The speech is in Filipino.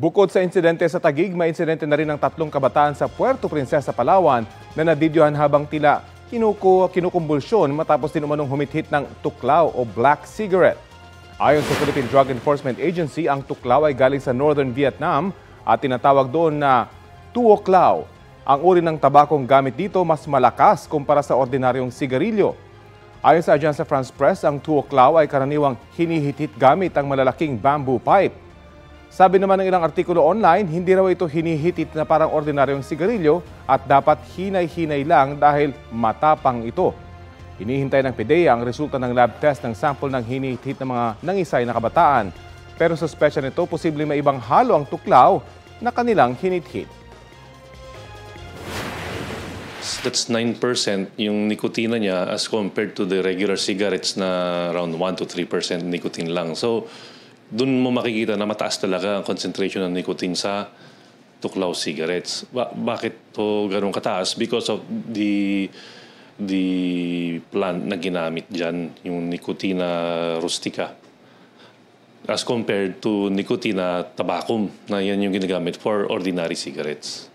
Bukod sa insidente sa Taguig, may insidente na rin ng tatlong kabataan sa Puerto Princesa, Palawan na nadidyohan habang tila kinukumbulsyon matapos din umanong humithit ng tuklaw o black cigarette. Ayon sa Philippine Drug Enforcement Agency, ang tuklaw ay galing sa Northern Vietnam at tinatawag doon na tuoklaw. Ang uri ng tabakong gamit dito mas malakas kumpara sa ordinaryong sigarilyo. Ayon sa Agence France Press, ang tuoklaw ay karaniwang hinihit gamit ang malalaking bamboo pipe. Sabi naman ng ilang artikulo online, hindi raw ito hinihitit na parang ordinaryong sigarilyo at dapat hinay-hinay lang dahil matapang ito. Hinihintay ng PDEA ang resulta ng lab test ng sample ng hinihit ng mga nangisay na kabataan. Pero suspetsya nito, posibleng may ibang halo ang tuklaw na kanilang hinihit. That's 9% yung nikotina niya as compared to the regular cigarettes na around 1 to 3% nicotine lang. So, doon mo makikita na mataas talaga ang concentration ng nicotine sa tuklaw cigarettes. Bakit to ganun kataas? Because of the plant na ginamit dyan, yung Nicotina rustica. As compared to Nicotina tabacum, na yan yung ginagamit for ordinary cigarettes.